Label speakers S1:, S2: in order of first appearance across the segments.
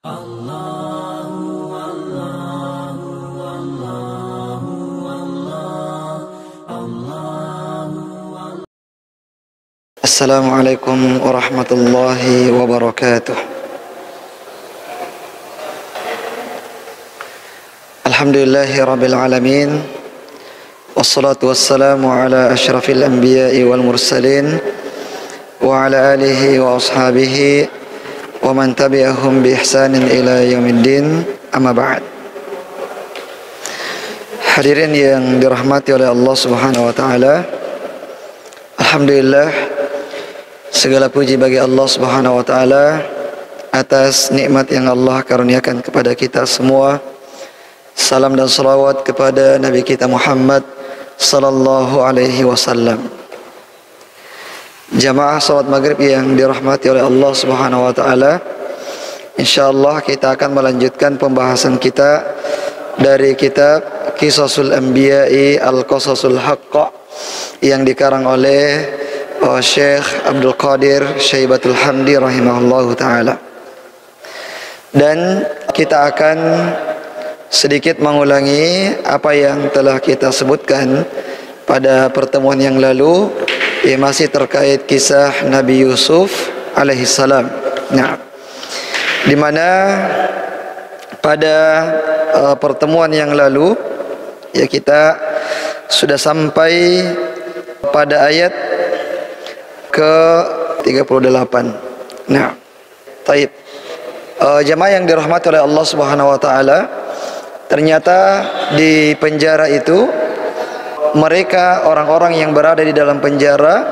S1: Assalamualaikum warahmatullahi wabarakatuh. Alhamdulillahi rabbil alamin. Wassalatu wassalamu ala ashrafil anbiya'i wal mursalin wa ala alihi wa ashabihi wa man tabi'ahum bi ihsanin ila yaumiddin. Amma ba'd. Hadirin yang dirahmati oleh Allah Subhanahu wa taala. Alhamdulillah, segala puji bagi Allah Subhanahu wa taala atas nikmat yang Allah karuniakan kepada kita semua. Salam dan salawat kepada Nabi kita Muhammad sallallahu alaihi wasallam. Jamaah salat maghrib yang dirahmati oleh Allah Subhanahu wa taala, insyaallah kita akan melanjutkan pembahasan kita dari kitab Qisasul Anbiya'i Al-Qasasul Haqqa yang dikarang oleh Syekh Abdul Qadir Syaibatul Hamdi rahimahullahu ta'ala. Dan kita akan sedikit mengulangi apa yang telah kita sebutkan pada pertemuan yang lalu, yang masih terkait kisah Nabi Yusuf alaihissalam. Nah, di mana pada pertemuan yang lalu ya kita sudah sampai pada ayat ke-38. Nah, taib. Jamaah yang dirahmati oleh Allah Subhanahu wa taala, ternyata di penjara itu mereka, orang-orang yang berada di dalam penjara,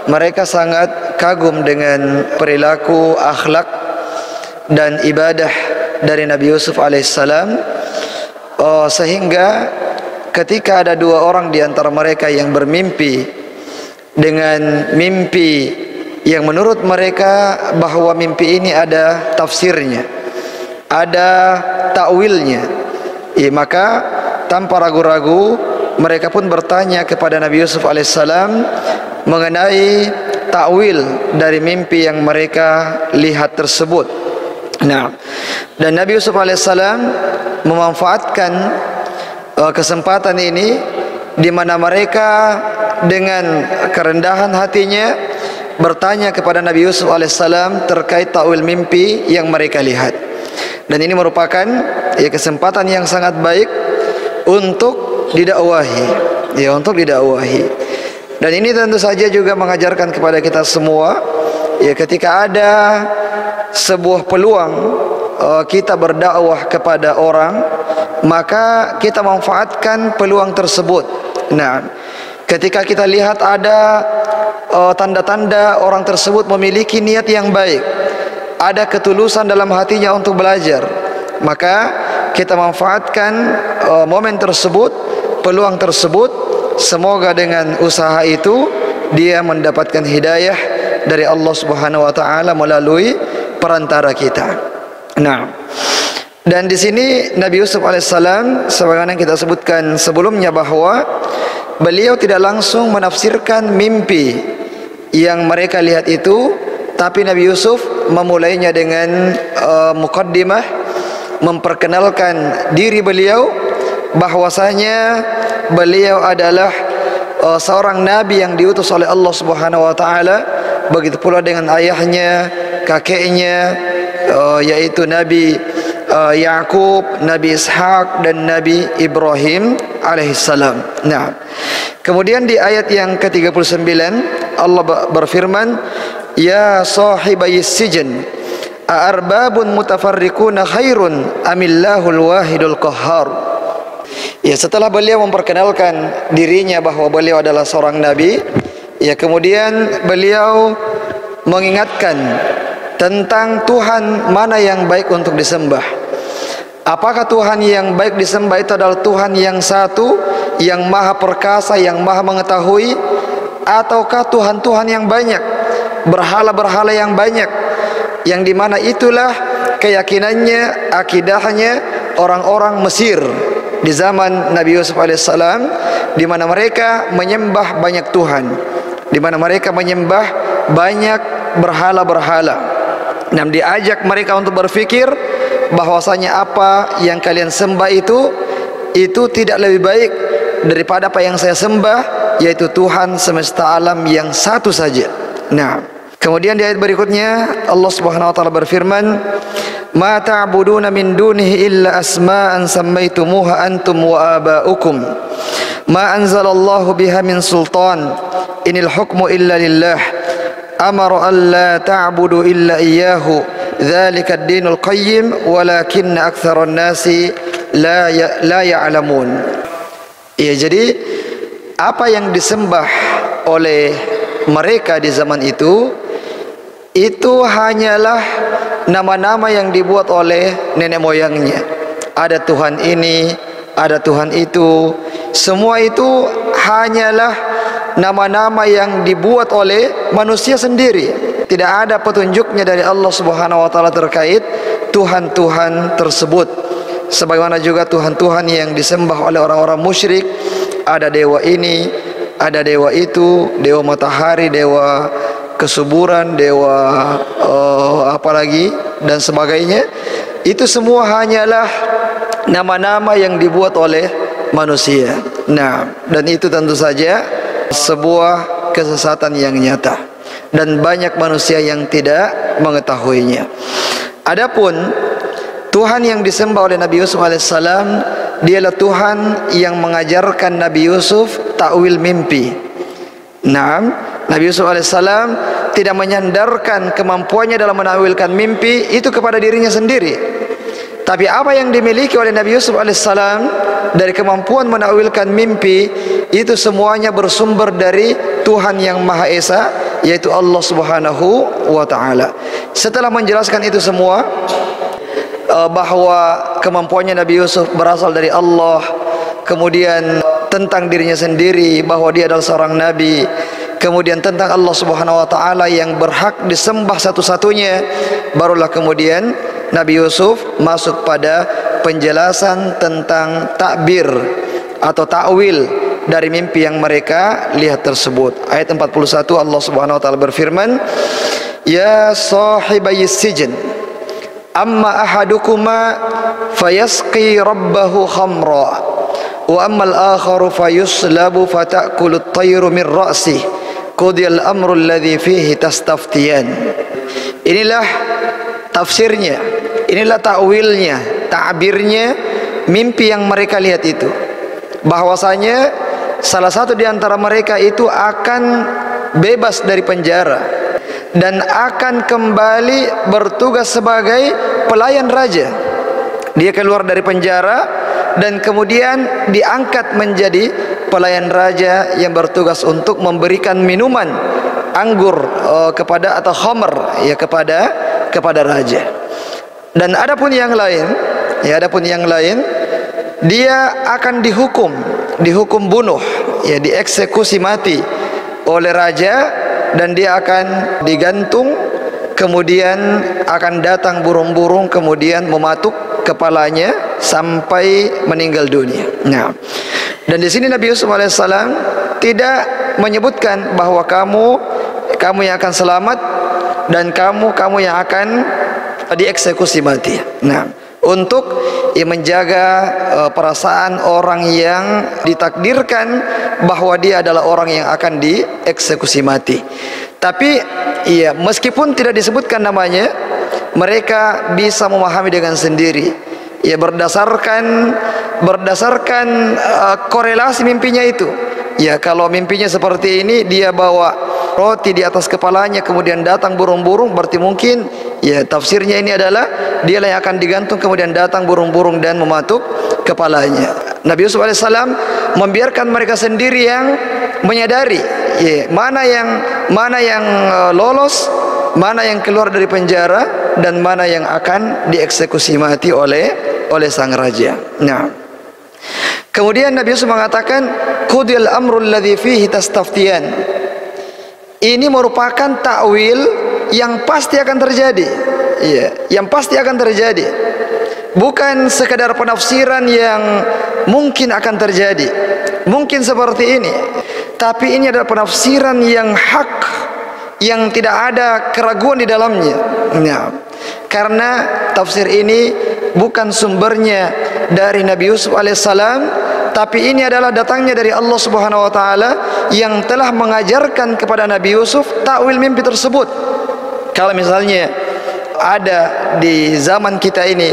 S1: mereka sangat kagum dengan perilaku, akhlak dan ibadah dari Nabi Yusuf alaihissalam, sehingga ketika ada dua orang di antara mereka yang bermimpi dengan mimpi yang menurut mereka bahwa mimpi ini ada tafsirnya, ada takwilnya, maka tanpa ragu-ragu mereka pun bertanya kepada Nabi Yusuf alaihissalam mengenai takwil dari mimpi yang mereka lihat tersebut. Nah, dan Nabi Yusuf alaihissalam memanfaatkan kesempatan ini di mana mereka dengan kerendahan hatinya bertanya kepada Nabi Yusuf alaihissalam terkait takwil mimpi yang mereka lihat. Dan ini merupakan kesempatan yang sangat baik untuk didakwahi, untuk didakwahi. Dan ini tentu saja juga mengajarkan kepada kita semua, ketika ada sebuah peluang kita berdakwah kepada orang, maka kita manfaatkan peluang tersebut. Nah, ketika kita lihat ada tanda-tanda orang tersebut memiliki niat yang baik, ada ketulusan dalam hatinya untuk belajar, maka kita manfaatkan momen tersebut, peluang tersebut. Semoga dengan usaha itu dia mendapatkan hidayah dari Allah Subhanahu wa taala melalui perantara kita. Nah, dan di sini Nabi Yusuf alaihissalam, sebagaimana yang kita sebutkan sebelumnya, bahwa beliau tidak langsung menafsirkan mimpi yang mereka lihat itu, tapi Nabi Yusuf memulainya dengan muqaddimah, memperkenalkan diri beliau, bahwasanya beliau adalah seorang nabi yang diutus oleh Allah Subhanahu wa taala, begitu pula dengan ayahnya, kakeknya, yaitu Nabi Yakub, Nabi Ishak dan Nabi Ibrahim alaihissalam. Nah, kemudian di ayat yang ke-39 Allah berfirman, ya sahibayis sijn a'arbabun mutafarriquna khairun amillahul wahidul qahhar. Setelah beliau memperkenalkan dirinya bahwa beliau adalah seorang nabi, kemudian beliau mengingatkan tentang Tuhan mana yang baik untuk disembah. Apakah Tuhan yang baik disembah itu adalah Tuhan yang satu, yang maha perkasa, yang maha mengetahui, ataukah Tuhan-Tuhan yang banyak, berhala-berhala yang banyak, yang dimana itulah keyakinannya, akidahnya orang-orang Mesir di zaman Nabi Yusuf alaihissalam, di mana mereka menyembah banyak Tuhan, di mana mereka menyembah banyak berhala-berhala. Nah, diajak mereka untuk berfikir bahwasanya apa yang kalian sembah itu tidak lebih baik daripada apa yang saya sembah, yaitu Tuhan semesta alam yang satu saja. Nah, kemudian di ayat berikutnya Allah Subhanahu wa taala berfirman, "Ma ta'buduna min dunihi illa asma'an sammaytumuha antum wa aba'ukum ma anzalallahu biha min sultan inil hukmu illa lillah amara an la ta'budu illa iyyahu dzalika ad-dinul qayyim walakinna aktsaran nasi la ya'lamun." Ya, jadi apa yang disembah oleh mereka di zaman itu hanyalah nama-nama yang dibuat oleh nenek moyangnya. Ada Tuhan ini, ada Tuhan itu. Semua itu hanyalah nama-nama yang dibuat oleh manusia sendiri. Tidak ada petunjuknya dari Allah Subhanahu wa taala terkait Tuhan-Tuhan tersebut. Sebagaimana juga Tuhan-Tuhan yang disembah oleh orang-orang musyrik, ada dewa ini, ada dewa itu, dewa matahari, dewa kesuburan, dewa apalagi dan sebagainya. Itu semua hanyalah nama-nama yang dibuat oleh manusia. Nah, dan itu tentu saja sebuah kesesatan yang nyata dan banyak manusia yang tidak mengetahuinya. Adapun Tuhan yang disembah oleh Nabi Yusuf alaihissalam, dialah Tuhan yang mengajarkan Nabi Yusuf takwil mimpi. Naam, Nabi Yusuf alaihissalam tidak menyandarkan kemampuannya dalam menakwilkan mimpi itu kepada dirinya sendiri. Tapi apa yang dimiliki oleh Nabi Yusuf alaihissalam dari kemampuan menakwilkan mimpi itu semuanya bersumber dari Tuhan yang Maha Esa, yaitu Allah Subhanahu wa taala. Setelah menjelaskan itu semua, bahwa kemampuannya Nabi Yusuf berasal dari Allah, kemudian tentang dirinya sendiri bahwa dia adalah seorang nabi, kemudian tentang Allah Subhanahu wa taala yang berhak disembah satu-satunya, barulah kemudian Nabi Yusuf masuk pada penjelasan tentang takbir atau takwil dari mimpi yang mereka lihat tersebut. Ayat 41 Allah Subhanahu wa taala berfirman, "Ya sahibayis sijn, amma ahadukuma fayasqi rabbahu khamra wa amma al-akharu fayuslabu fata'kulu at-tayru min ra'sih qudiyal amru alladhi fihi tastaftiyan." Inilah tafsirnya, inilah takwilnya, ta'birnya mimpi yang mereka lihat itu, bahwasanya salah satu di antara mereka itu akan bebas dari penjara dan akan kembali bertugas sebagai pelayan raja. Dia keluar dari penjara dan kemudian diangkat menjadi pelayan raja yang bertugas untuk memberikan minuman anggur kepada atau khamr ya kepada raja. Dan adapun yang lain, dia akan dihukum bunuh, ya dieksekusi mati oleh raja, dan dia akan digantung, kemudian akan datang burung-burung kemudian mematuk kepalanya sampai meninggal dunia. Nah, dan di sini Nabi Yusuf alaihissalam tidak menyebutkan bahwa kamu yang akan selamat dan kamu yang akan dieksekusi mati. Nah, untuk menjaga perasaan orang yang ditakdirkan bahwa dia adalah orang yang akan dieksekusi mati. Tapi iya, meskipun tidak disebutkan namanya, mereka bisa memahami dengan sendiri, ya berdasarkan korelasi mimpinya itu. Ya, kalau mimpinya seperti ini, dia bawa roti di atas kepalanya kemudian datang burung-burung, berarti mungkin ya tafsirnya ini adalah dialah yang akan digantung kemudian datang burung-burung dan mematuk kepalanya. Nabi Yusuf alaihissalam membiarkan mereka sendiri yang menyadari ya, mana yang lolos, mana yang keluar dari penjara, dan mana yang akan dieksekusi mati oleh sang raja. Nah, kemudian Nabi Yusuf mengatakan, qudil amrul ladzi fihi tastaftiyan. Ini merupakan takwil yang pasti akan terjadi. Iya, yang pasti akan terjadi. Bukan sekadar penafsiran yang mungkin akan terjadi, mungkin seperti ini, tapi ini adalah penafsiran yang hak, yang tidak ada keraguan di dalamnya. Nah, karena tafsir ini bukan sumbernya dari Nabi Yusuf alaihissalam, tapi ini adalah datangnya dari Allah Subhanahu wa taala yang telah mengajarkan kepada Nabi Yusuf takwil mimpi tersebut. Kalau misalnya ada di zaman kita ini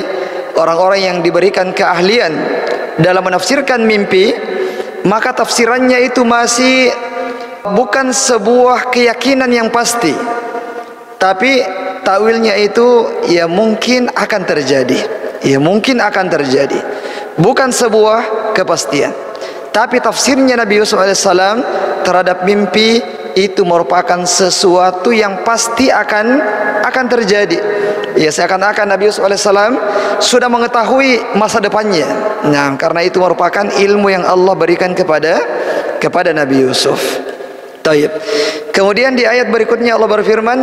S1: orang-orang yang diberikan keahlian dalam menafsirkan mimpi, maka tafsirannya itu masih bukan sebuah keyakinan yang pasti, tapi takwilnya itu ya mungkin akan terjadi, bukan sebuah kepastian. Tapi tafsirnya Nabi Yusuf alaihissalam terhadap mimpi itu merupakan sesuatu yang pasti akan terjadi. Ya, seakan-akan Nabi Yusuf alaihissalam sudah mengetahui masa depannya. Nah, karena itu merupakan ilmu yang Allah berikan kepada Nabi Yusuf. Taib. Kemudian di ayat berikutnya Allah berfirman,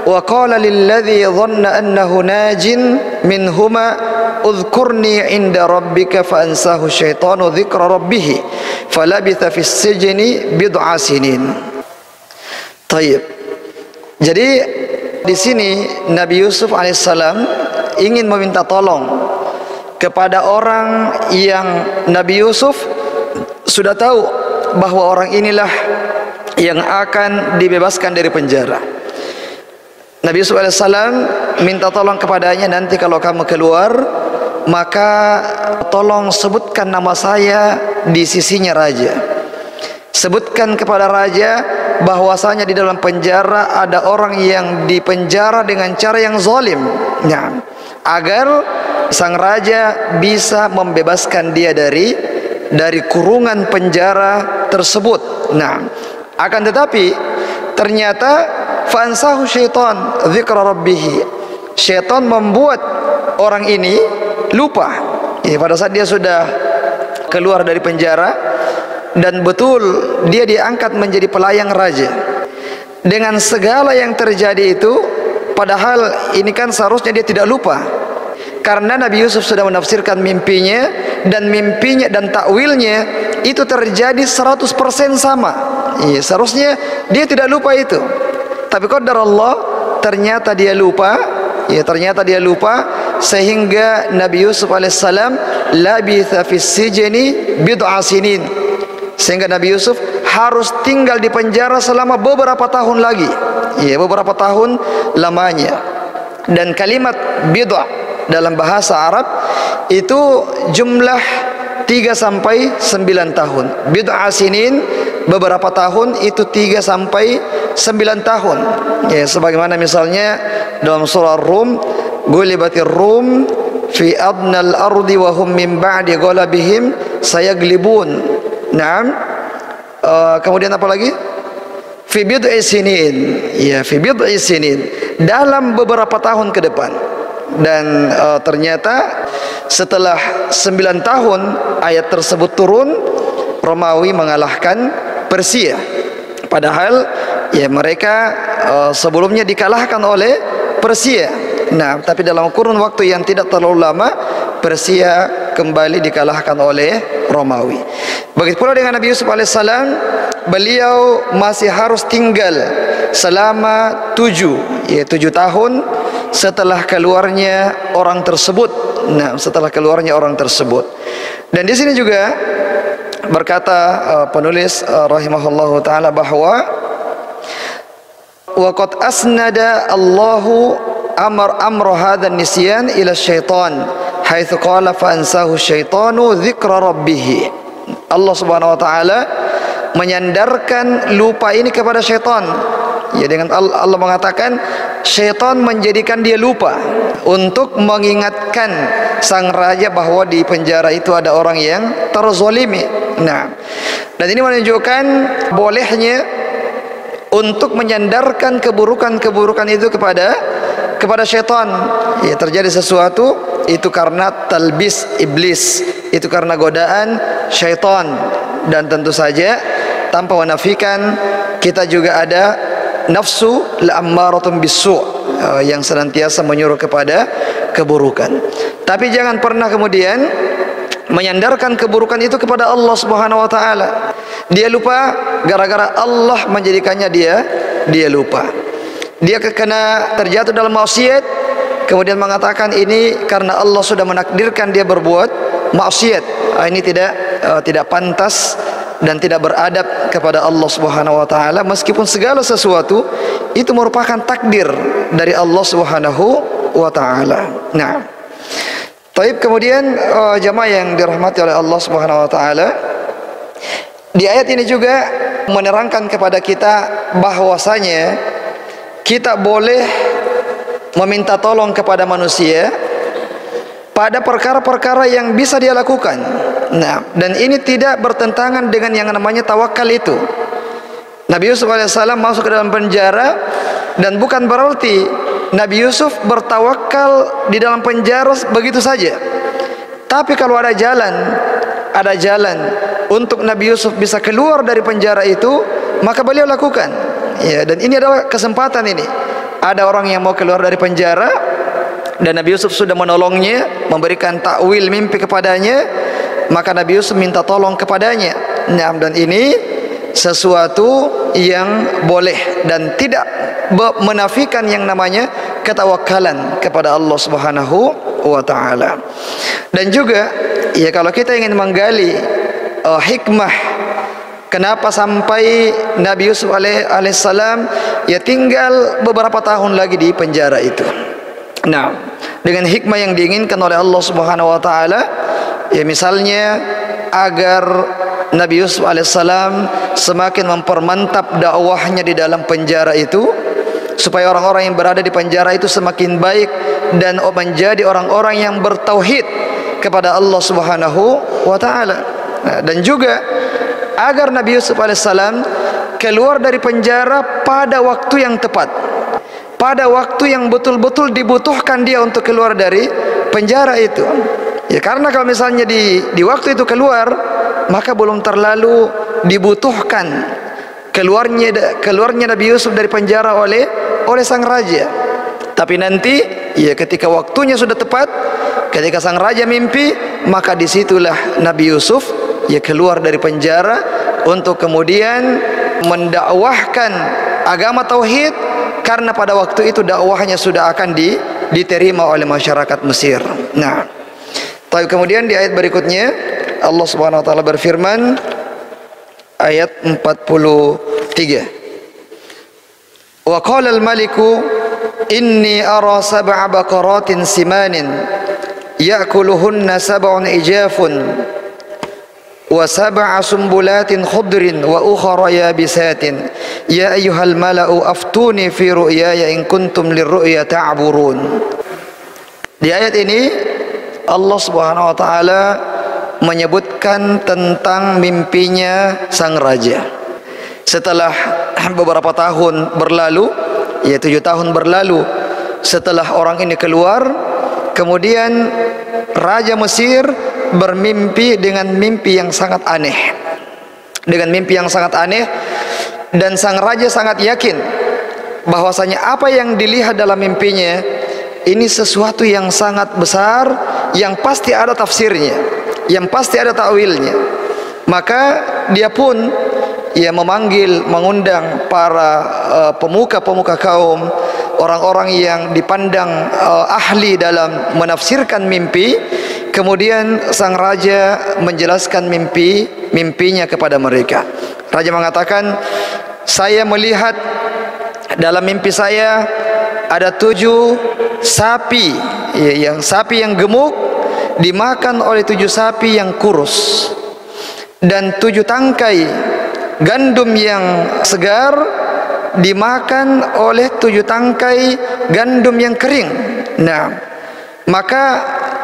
S1: wa qala lilladzi dhanna annahu najin minhuma udhkurni inda rabbika fa ansahu syaitanu dzikra rabbih falabitha fis sijni bid'a sinin. Taib. Jadi di sini Nabi Yusuf alaihissalam ingin meminta tolong kepada orang yang Nabi Yusuf sudah tahu bahwa orang inilah yang akan dibebaskan dari penjara. Nabi Yusuf alaihissalam minta tolong kepadanya, nanti kalau kamu keluar, maka tolong sebutkan nama saya di sisinya raja. Sebutkan kepada raja bahwasanya di dalam penjara ada orang yang dipenjara dengan cara yang zalim. Nah, agar sang raja bisa membebaskan dia dari kurungan penjara tersebut. Nah, akan tetapi ternyata fansahu syaitan dzikra rabbih. Syaitan membuat orang ini lupa. Ya, pada saat dia sudah keluar dari penjara dan betul dia diangkat menjadi pelayang raja. Dengan segala yang terjadi itu, padahal ini kan seharusnya dia tidak lupa. Karena Nabi Yusuf sudah menafsirkan mimpinya, dan mimpinya dan takwilnya itu terjadi 100% sama. Ya, seharusnya dia tidak lupa itu. Tapi qadar Allah, ternyata dia lupa. Ya, ternyata dia lupa, sehingga Nabi Yusuf alaihissalam labitha fis sijni bid'a sinin. Sehingga Nabi Yusuf harus tinggal di penjara selama beberapa tahun lagi. Ya, beberapa tahun lamanya. Dan kalimat bid'a dalam bahasa Arab itu jumlah 3 sampai 9 tahun. Bid'a sinin, beberapa tahun, itu 3 sampai 9 tahun. Ya, sebagaimana misalnya dalam surah Rum, gulibatir Rum fi adnal ardi wa hum min ba'di ghalabihim sayaglibun. Naam. Kemudian apa lagi? Fi bid'i sinin. Ya, fi bid'i sinin, dalam beberapa tahun ke depan. Dan ternyata setelah 9 tahun ayat tersebut turun, Romawi mengalahkan Persia. Padahal ya mereka sebelumnya dikalahkan oleh Persia. Nah, tapi dalam kurun waktu yang tidak terlalu lama, Persia kembali dikalahkan oleh Romawi. Begitu pula dengan Nabi Yusuf alaihissalam, beliau masih harus tinggal selama 7 tahun setelah keluarnya orang tersebut. Nah, setelah keluarnya orang tersebut. Dan di sini juga berkata penulis rahimahullahu taala bahwa waqad asnada Allahu amra hadzal nisyan ila syaitan haitsu qala fa ansahu syaitanu dzikra rabbih. Allah Subhanahu wa taala menyandarkan lupa ini kepada syaitan. Ya, dengan Allah mengatakan syaitan menjadikan dia lupa untuk mengingatkan sang raja bahwa di penjara itu ada orang yang terzolimi. Nah, dan ini menunjukkan bolehnya untuk menyandarkan keburukan-keburukan itu kepada syaitan. Ya, terjadi sesuatu itu karena talbis iblis, itu karena godaan syaitan. Dan tentu saja tanpa menafikan kita juga ada nafsu la'ammaratun bisu' yang senantiasa menyuruh kepada keburukan. Tapi jangan pernah kemudian menyandarkan keburukan itu kepada Allah Subhanahu wa taala. Dia lupa gara-gara Allah menjadikannya dia dia lupa. Dia kena terjatuh dalam maksiat, kemudian mengatakan ini karena Allah sudah menakdirkan dia berbuat maksiat. Ini tidak pantas dan tidak beradab kepada Allah Subhanahu wa taala, meskipun segala sesuatu itu merupakan takdir dari Allah Subhanahu wa taala. Nah, taib, kemudian jamaah yang dirahmati oleh Allah Subhanahu wa taala, di ayat ini juga menerangkan kepada kita bahwasanya kita boleh meminta tolong kepada manusia pada perkara-perkara yang bisa dia lakukan. Nah, dan ini tidak bertentangan dengan yang namanya tawakal itu. Nabi Yusuf alaihissalam masuk ke dalam penjara, dan bukan berarti Nabi Yusuf bertawakal di dalam penjara begitu saja. Tapi kalau ada jalan untuk Nabi Yusuf bisa keluar dari penjara itu, maka beliau lakukan. Ya, dan ini adalah kesempatan ini. Ada orang yang mau keluar dari penjara, dan Nabi Yusuf sudah menolongnya, memberikan takwil mimpi kepadanya, maka Nabi Yusuf minta tolong kepadanya. Nah, dan ini sesuatu yang boleh dan tidak menafikan yang namanya ketawakkalan kepada Allah Subhanahu wa taala. Dan juga ya, kalau kita ingin menggali hikmah kenapa sampai Nabi Yusuf alaihissalam ya tinggal beberapa tahun lagi di penjara itu. Nah, dengan hikmah yang diinginkan oleh Allah Subhanahu wa taala, ya misalnya agar Nabi Yusuf alaihissalam semakin mempermantap dakwahnya di dalam penjara itu, supaya orang-orang yang berada di penjara itu semakin baik dan menjadi orang-orang yang bertauhid kepada Allah Subhanahu wa taala. Nah, dan juga agar Nabi Yusuf alaihissalam keluar dari penjara pada waktu yang tepat, pada waktu yang betul-betul dibutuhkan dia untuk keluar dari penjara itu. Ya, karena kalau misalnya di waktu itu keluar, maka belum terlalu dibutuhkan keluarnya Nabi Yusuf dari penjara oleh sang raja. Tapi nanti ya ketika waktunya sudah tepat, ketika sang raja mimpi, maka disitulah Nabi Yusuf ya keluar dari penjara untuk kemudian mendakwahkan agama tauhid, karena pada waktu itu dakwahnya sudah akan diterima oleh masyarakat Mesir. Nah, tapi kemudian di ayat berikutnya Allah Subhanahu wa taala berfirman, ayat 43. Wa qala al-maliku inni ara sab'a baqaratin simanin ya'kuluhunna sab'un ijafun wa sab'a sumbulatin khudrin wa ukhra yabisatin ya ayyuhal mala'u aftuni fi ru'yaya in kuntum lirru'ya ta'burun. Di ayat ini Allah Subhanahu wa taala menyebutkan tentang mimpinya sang raja. Setelah beberapa tahun berlalu, ya 7 tahun berlalu setelah orang ini keluar, kemudian Raja Mesir bermimpi dengan mimpi yang sangat aneh. Dengan mimpi yang sangat aneh, dan sang raja sangat yakin bahwasanya apa yang dilihat dalam mimpinya ini sesuatu yang sangat besar, yang pasti ada tafsirnya, yang pasti ada takwilnya. Maka dia pun mengundang para pemuka-pemuka kaum, orang-orang yang dipandang ahli dalam menafsirkan mimpi. Kemudian sang raja menjelaskan mimpinya kepada mereka. Raja mengatakan, saya melihat dalam mimpi saya ada 7 sapi, sapi yang gemuk dimakan oleh 7 sapi yang kurus, dan 7 tangkai gandum yang segar dimakan oleh 7 tangkai gandum yang kering. Nah, maka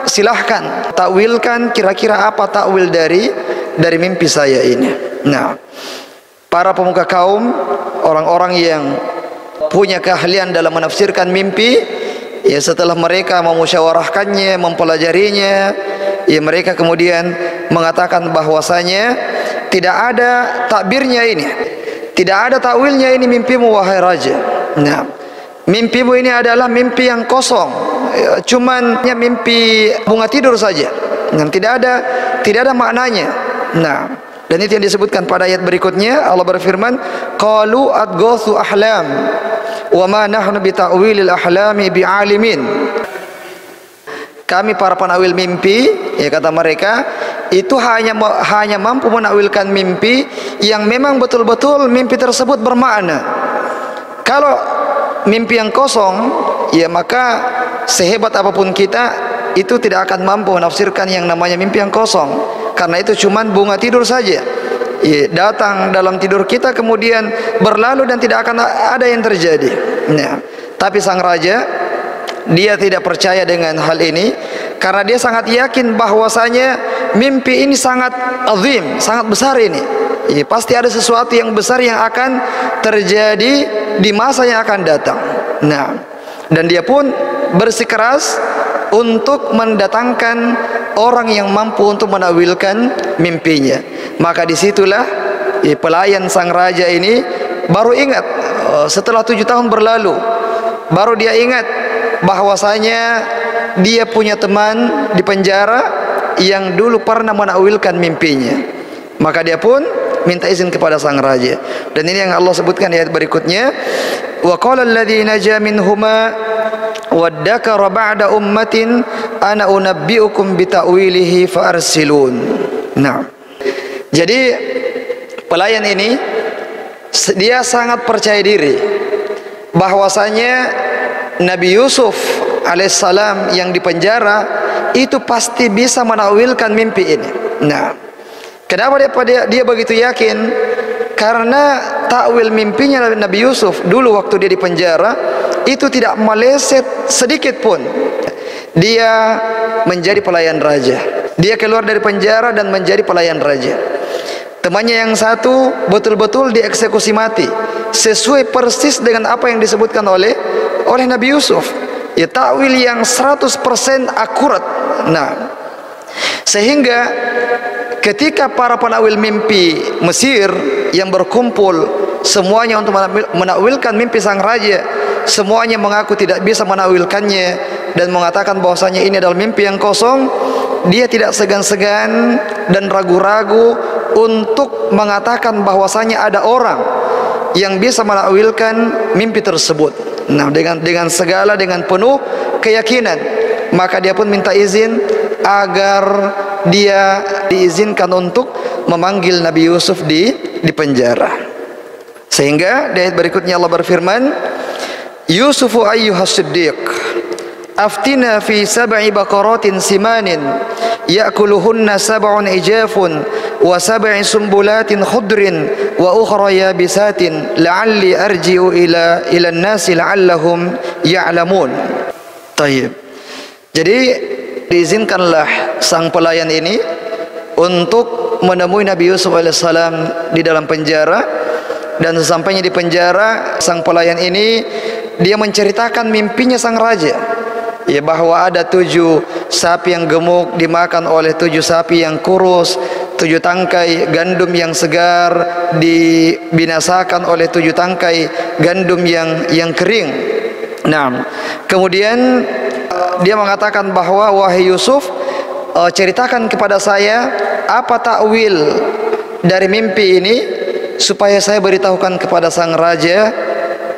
S1: silahkan takwilkan kira-kira apa takwil dari mimpi saya ini. Nah, para pemuka kaum, orang-orang yang punya keahlian dalam menafsirkan mimpi, ya setelah mereka memusyawarahkannya, mempelajarinya, ya mereka kemudian mengatakan bahwasanya tidak ada takbirnya ini, tidak ada takwilnya ini mimpimu wahai raja. Nah, mimpimu ini adalah mimpi yang kosong, cuman mimpi bunga tidur saja, yang tidak ada maknanya. Nah, Dan itu yang disebutkan pada ayat berikutnya. Allah berfirman, qalu adghathu ahlam wa ma nahnu bi ta'wilil ahlami bi'alimin. Kami para penawil mimpi, ya kata mereka, itu hanya mampu menakwilkan mimpi yang memang betul-betul mimpi tersebut bermakna. Kalau mimpi yang kosong, ya maka sehebat apapun kita itu tidak akan mampu menafsirkan yang namanya mimpi yang kosong, karena itu cuman bunga tidur saja, ya, datang dalam tidur kita kemudian berlalu dan tidak akan ada yang terjadi. Nah, tapi sang raja, dia tidak percaya dengan hal ini karena dia sangat yakin bahwasanya mimpi ini sangat azim, sangat besar ini. Ya, pasti ada sesuatu yang besar yang akan terjadi di masa yang akan datang. Nah, dan dia pun bersikeras untuk mendatangkan orang yang mampu untuk menakwilkan mimpinya. Maka disitulah pelayan sang raja ini baru ingat, setelah 7 tahun berlalu, baru dia ingat bahwasanya dia punya teman di penjara yang dulu pernah menakwilkan mimpinya. Maka dia pun minta izin kepada sang raja. Dan ini yang Allah sebutkan di ayat berikutnya, wa qala alladzi naja minhuma waddakara ba'da ummatin ana unabbiukum bita'wilihi fa'arsilun. Nah, jadi pelayan ini dia sangat percaya diri bahwasanya Nabi Yusuf alaihissalam yang di penjara itu pasti bisa menakwilkan mimpi ini. Nah, kenapa dia begitu yakin? Karena takwil mimpinya Nabi Yusuf dulu waktu dia di penjara itu tidak meleset sedikit pun. Dia menjadi pelayan raja. Dia keluar dari penjara dan menjadi pelayan raja. Temannya yang satu betul-betul dieksekusi mati sesuai persis dengan apa yang disebutkan oleh Nabi Yusuf. Ya, takwil yang 100% akurat. Nah, sehingga ketika para penawil mimpi Mesir yang berkumpul semuanya untuk menakwilkan mimpi sang raja, semuanya mengaku tidak bisa menakwilkannya dan mengatakan bahwasanya ini adalah mimpi yang kosong. Dia tidak segan-segan dan ragu-ragu untuk mengatakan bahwasanya ada orang yang bisa menakwilkan mimpi tersebut. Nah, dengan penuh keyakinan, maka dia pun minta izin agar dia diizinkan untuk memanggil Nabi Yusuf di penjara. Sehingga di ayat berikutnya Allah berfirman, Yusufu ayyuhas siddiq aftina fi sab'i baqaratin simanin ya'kuluhunna sab'un ijafun wa sab'i sumbulatin khudrin wa ukhra yabisatin la'alli arji'u ila an-nasi la'allahum ya'lamun. Tayyib. Jadi diizinkanlah sang pelayan ini untuk menemui Nabi Yusuf alaihissalam di dalam penjara. Dan sesampainya di penjara, sang pelayan ini dia menceritakan mimpinya sang raja, ya, bahwa ada 7 sapi yang gemuk dimakan oleh 7 sapi yang kurus, 7 tangkai gandum yang segar dibinasakan oleh 7 tangkai gandum yang kering. Nah, kemudian dia mengatakan bahwa wahai Yusuf, ceritakan kepada saya apa takwil dari mimpi ini supaya saya beritahukan kepada sang raja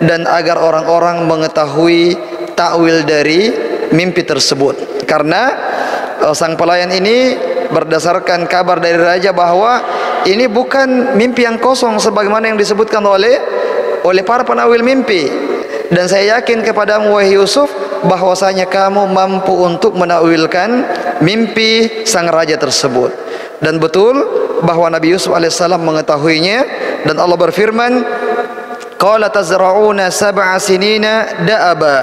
S1: dan agar orang-orang mengetahui takwil dari mimpi tersebut. Karena sang pelayan ini berdasarkan kabar dari raja bahwa ini bukan mimpi yang kosong sebagaimana yang disebutkan oleh para penawil mimpi. Dan saya yakin kepadamu wahai Yusuf bahwasanya kamu mampu untuk menakwilkan mimpi sang raja tersebut. Dan betul bahwa Nabi Yusuf alaihissalam mengetahuinya, dan Allah berfirman, qala tazra'una sab'a sinina da'aba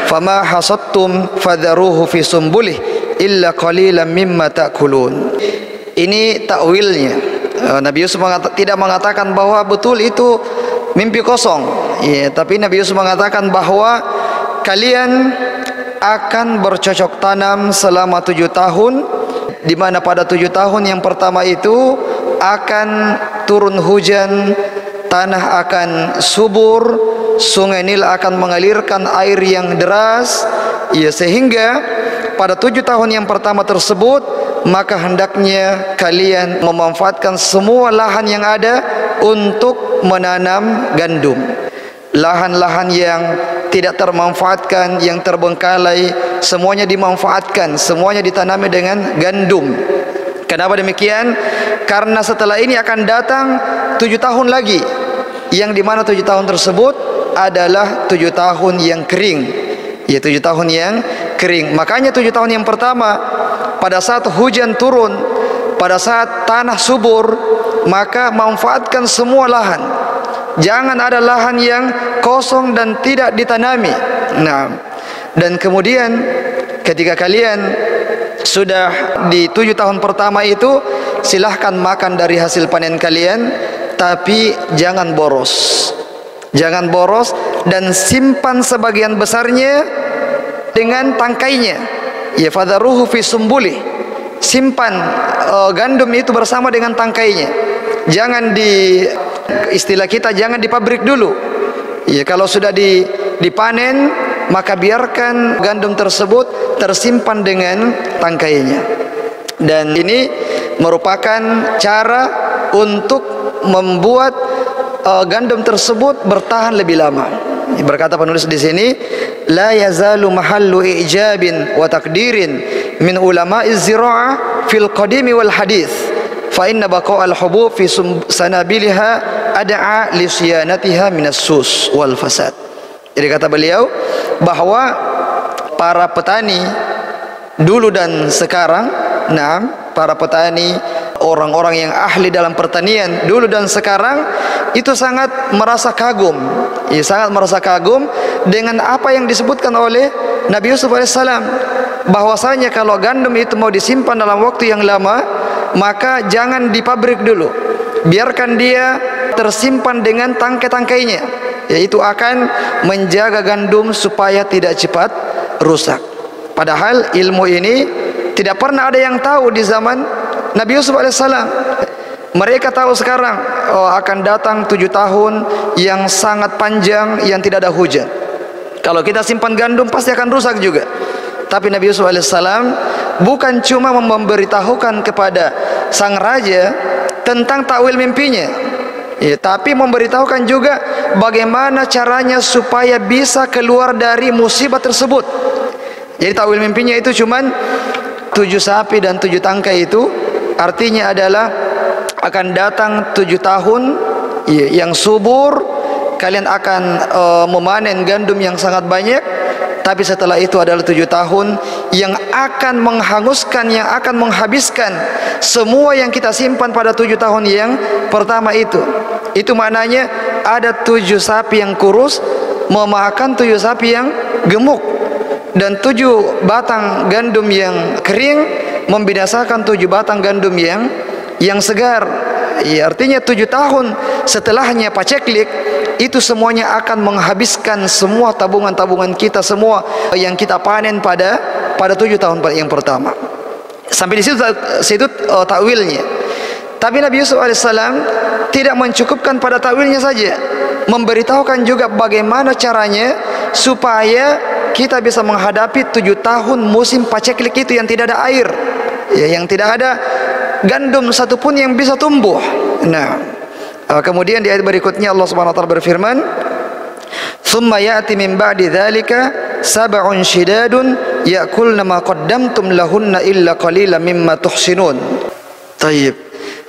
S1: fama hasadtum fadharuhu fi sumbulih illa qalilan mimma ta'kulun. Ini takwilnya. Nabi Yusuf tidak mengatakan bahwa betul itu mimpi kosong, ya, tapi Nabi Yusuf mengatakan bahwa kalian akan bercocok tanam selama 7 tahun, di mana pada 7 tahun yang pertama itu akan turun hujan, tanah akan subur, sungai Nil akan mengalirkan air yang deras, ya, sehingga pada 7 tahun yang pertama tersebut maka hendaknya kalian memanfaatkan semua lahan yang ada untuk menanam gandum. Lahan-lahan yang tidak termanfaatkan, yang terbengkalai, semuanya dimanfaatkan, semuanya ditanami dengan gandum. Kenapa demikian? Karena setelah ini akan datang 7 tahun lagi, yang dimana 7 tahun tersebut adalah 7 tahun yang kering. Ya, 7 tahun yang kering. Makanya 7 tahun yang pertama, pada saat hujan turun, pada saat tanah subur, maka manfaatkan semua lahan. Jangan ada lahan yang kosong dan tidak ditanami. Nah, dan kemudian ketika kalian sudah di 7 tahun pertama itu, silahkan makan dari hasil panen kalian, tapi jangan boros. Jangan boros, dan simpan sebagian besarnya dengan tangkainya. Ya, fadharuhu fi sumbuli. Simpan gandum itu bersama dengan tangkainya. Jangan istilah kita, jangan di pabrik dulu. Ya, kalau sudah dipanen, maka biarkan gandum tersebut tersimpan dengan tangkainya. Dan ini merupakan cara untuk membuat gandum tersebut bertahan lebih lama. Berkata penulis di sini, la yazalu mahallu ijabin wa takdirin min ulama'iz zira'ah fil qadimi wal hadith, fa inna baqa'al hubub fi sanabiliha ad'a li siyanatiha minas sus wal fasad. Jadi kata beliau bahwa para petani dulu dan sekarang, para petani, orang-orang yang ahli dalam pertanian dulu dan sekarang itu sangat merasa kagum, sangat merasa kagum dengan apa yang disebutkan oleh Nabi Yusuf alaihissalam, bahwasanya kalau gandum itu mau disimpan dalam waktu yang lama, maka jangan di pabrik dulu, biarkan dia tersimpan dengan tangkai-tangkainya, yaitu akan menjaga gandum supaya tidak cepat rusak. Padahal ilmu ini tidak pernah ada yang tahu di zaman Nabi Yusuf alaihissalam. Mereka tahu sekarang akan datang 7 tahun yang sangat panjang yang tidak ada hujan. Kalau kita simpan gandum pasti akan rusak juga. Tapi Nabi Yusuf alaihissalam bukan cuma memberitahukan kepada sang raja tentang takwil mimpinya, tapi memberitahukan juga bagaimana caranya supaya bisa keluar dari musibah tersebut. Jadi takwil mimpinya itu cuman 7 sapi dan 7 tangkai itu artinya adalah akan datang 7 tahun yang subur, kalian akan memanen gandum yang sangat banyak. Tapi setelah itu adalah 7 tahun yang akan menghanguskan, yang akan menghabiskan semua yang kita simpan pada 7 tahun yang pertama itu. Itu maknanya ada 7 sapi yang kurus memakan 7 sapi yang gemuk, dan 7 batang gandum yang kering membinasakan 7 batang gandum yang segar. Ya, artinya 7 tahun setelahnya paceklik itu semuanya akan menghabiskan semua tabungan-tabungan kita, semua yang kita panen pada 7 tahun yang pertama. Sampai di situ takwilnya. Tapi Nabi Yusuf alaihissalam tidak mencukupkan pada takwilnya saja, memberitahukan juga bagaimana caranya supaya kita bisa menghadapi 7 tahun musim paceklik itu yang tidak ada air, yang tidak ada gandum satupun yang bisa tumbuh. Nah, kemudian di ayat berikutnya Allah Subhanahu wa taala berfirman, "Tsumma ya'ti min ba'di dzalika sab'un shidadun ya'kulna ma qaddamtum lahunna illa qalilan mimma tuhsinun." Taib.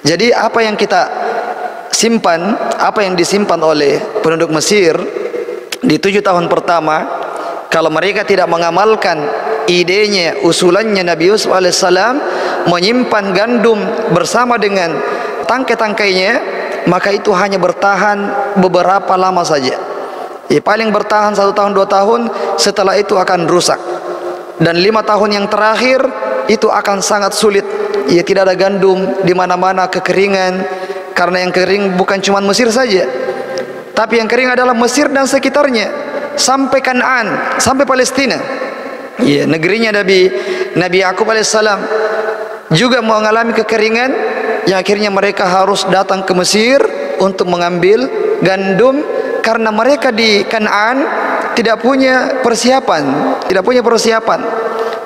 S1: Jadi apa yang kita simpan, apa yang disimpan oleh penduduk Mesir di 7 tahun pertama, kalau mereka tidak mengamalkan idenya, usulannya Nabi Yusuf alaihissalam menyimpan gandum bersama dengan tangkai-tangkainya, maka itu hanya bertahan beberapa lama saja. Paling bertahan 1 tahun 2 tahun, setelah itu akan rusak. Dan 5 tahun yang terakhir itu akan sangat sulit. Tidak ada gandum, di mana-mana kekeringan. Karena yang kering bukan cuma Mesir saja, tapi yang kering adalah Mesir dan sekitarnya, sampai Kanaan, sampai Palestina. Negerinya Nabi Yakub alaihissalam juga mengalami kekeringan, yang akhirnya mereka harus datang ke Mesir untuk mengambil gandum, karena mereka di Kanaan tidak punya persiapan.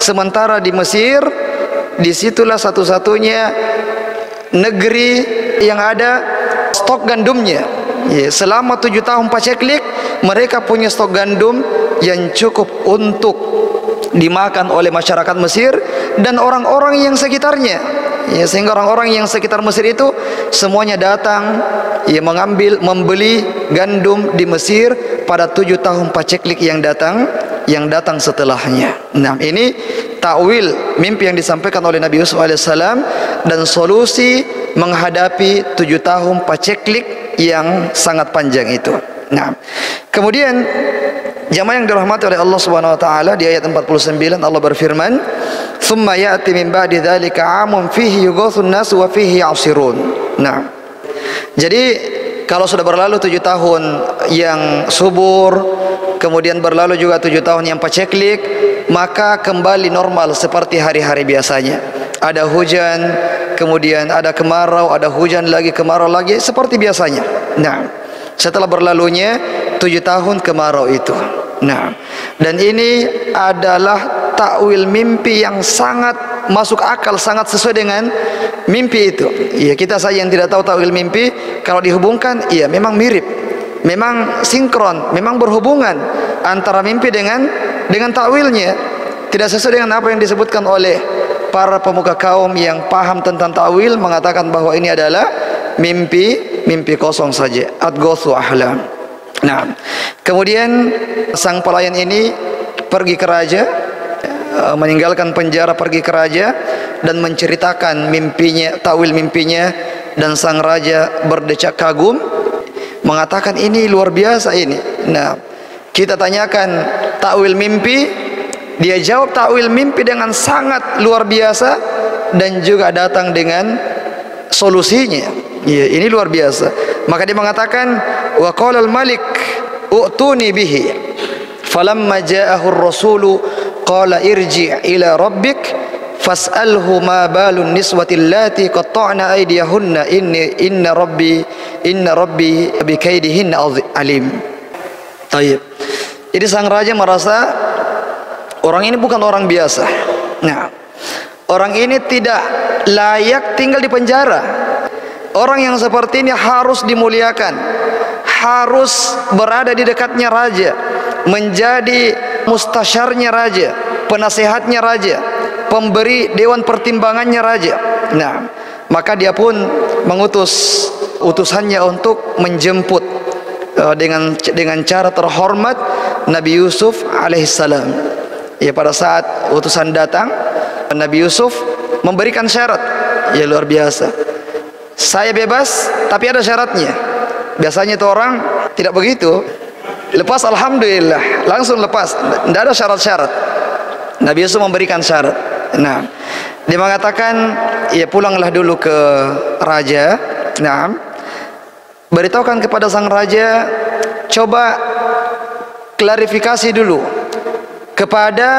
S1: Sementara di Mesir disitulah satu-satunya negeri yang ada stok gandumnya. Ya, selama 7 tahun paceklik mereka punya stok gandum yang cukup untuk dimakan oleh masyarakat Mesir dan orang-orang yang sekitarnya. Ya, sehingga orang-orang yang sekitar Mesir itu semuanya datang ya membeli gandum di Mesir pada 7 tahun paceklik yang datang setelahnya. Nah, ini takwil mimpi yang disampaikan oleh Nabi Yusuf alaihissalam dan solusi menghadapi 7 tahun paceklik yang sangat panjang itu. Nah, kemudian jamaah yang dirahmati oleh Allah Subhanahu wa taala, di ayat 49 Allah berfirman, "Tsumma ya'ti min ba'di dzalika 'amun fihi yughathun nas wa fihi ya'sirun." Nah, jadi kalau sudah berlalu 7 tahun yang subur, kemudian berlalu juga 7 tahun yang paceklik, maka kembali normal seperti hari-hari biasanya. Ada hujan, kemudian ada kemarau, ada hujan lagi, kemarau lagi, seperti biasanya. Nah, setelah berlalunya 7 tahun kemarau itu. Nah, dan ini adalah takwil mimpi yang sangat masuk akal, sangat sesuai dengan mimpi itu. Ya, kita saja yang tidak tahu takwil mimpi, kalau dihubungkan, iya memang mirip, memang sinkron, memang berhubungan antara mimpi dengan takwilnya. Tidak sesuai dengan apa yang disebutkan oleh para pemuka kaum yang paham tentang takwil, mengatakan bahwa ini adalah mimpi kosong saja, adghatsu ahlam. Nah, kemudian sang pelayan ini pergi ke raja, meninggalkan penjara, pergi ke raja dan menceritakan mimpinya, takwil mimpinya, dan sang raja berdecak kagum, mengatakan ini luar biasa ini. Nah, kita tanyakan takwil mimpi, dia jawab takwil mimpi dengan sangat luar biasa dan juga datang dengan solusinya. Ya, ini luar biasa. Maka dia mengatakan, wa qala al-malik u'tuni bihi falamma ja'ahu ar-rasulu qala irji' ila rabbik fas'alhu ma balun niswati allati qatta'na aydiyahunna inna rabbi bikaidihinna alim. Tayyib. Jadi sang raja merasa orang ini bukan orang biasa. Nah, orang ini tidak layak tinggal di penjara. Orang yang seperti ini harus dimuliakan, harus berada di dekatnya raja, menjadi mustasyarnya raja, penasehatnya raja, pemberi dewan pertimbangannya raja. Nah, maka dia pun mengutus utusannya untuk menjemput dengan cara terhormat Nabi Yusuf alaihissalam. Ya, pada saat utusan datang, Nabi Yusuf memberikan syarat. Ya, luar biasa. Saya bebas, tapi ada syaratnya. Biasanya itu orang tidak begitu. Lepas alhamdulillah, langsung lepas, tidak ada syarat-syarat. Nabi Yusuf memberikan syarat. Nah, dia mengatakan, ya pulanglah dulu ke raja. Nah, beritahukan kepada sang raja, coba klarifikasi dulu kepada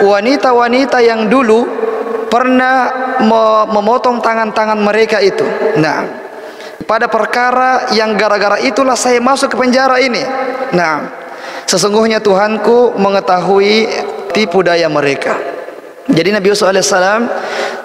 S1: wanita-wanita yang dulu pernah memotong tangan-tangan mereka itu. Nah, pada perkara yang gara-gara itulah saya masuk ke penjara ini. Nah, sesungguhnya Tuhanku mengetahui tipu daya mereka. Jadi Nabi Yusuf alaihissalam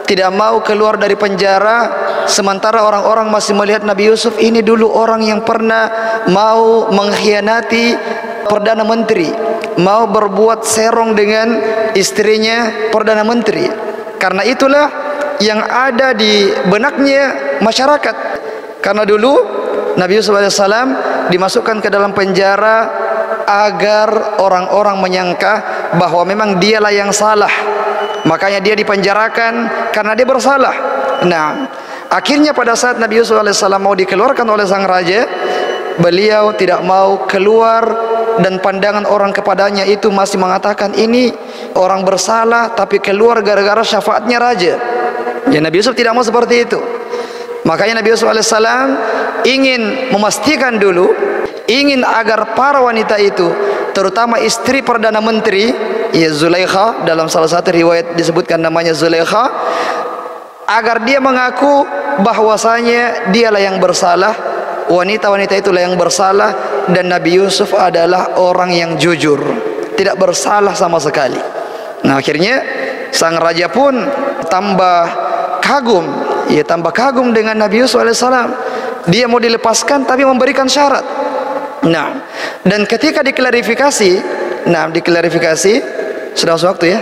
S1: tidak mau keluar dari penjara, sementara orang-orang masih melihat Nabi Yusuf ini dulu orang yang pernah mau mengkhianati Perdana Menteri, mau berbuat serong dengan istrinya Perdana Menteri. Karena itulah yang ada di benaknya masyarakat. Karena dulu Nabi Yusuf alaihissalam dimasukkan ke dalam penjara agar orang-orang menyangka bahwa memang dialah yang salah. Makanya dia dipenjarakan karena dia bersalah. Nah, akhirnya pada saat Nabi Yusuf alaihissalam mau dikeluarkan oleh sang raja, beliau tidak mau keluar dan pandangan orang kepadanya itu masih mengatakan ini orang bersalah tapi keluar gara-gara syafaatnya raja. Ya, Nabi Yusuf tidak mau seperti itu. Makanya Nabi Yusuf alaihissalam ingin memastikan dulu, ingin agar para wanita itu, terutama istri Perdana Menteri, ya Zulaikha, dalam salah satu riwayat disebutkan namanya Zulaikha, agar dia mengaku bahwasanya dialah yang bersalah, wanita-wanita itulah yang bersalah, dan Nabi Yusuf adalah orang yang jujur, tidak bersalah sama sekali. Nah, akhirnya sang raja pun tambah kagum, ya tambah kagum dengan Nabi Yusuf alaihissalam. Dia mau dilepaskan tapi memberikan syarat. Nah, dan ketika diklarifikasi, sudah waktu ya.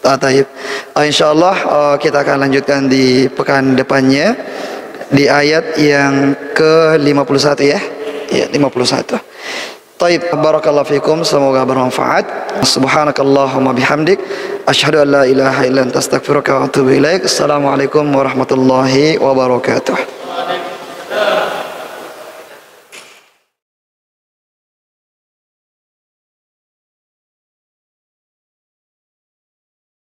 S1: Taib. Insyaallah kita akan lanjutkan di pekan depannya di ayat yang ke-51 ya. Ya, 51. Taib, barakallahu fikum, semoga bermanfaat. Subhanakallahumma bihamdik, asyhadu an la ilaha illa anta astaghfiruka wa atubu ilaik. Assalamualaikum warahmatullahi wabarakatuh.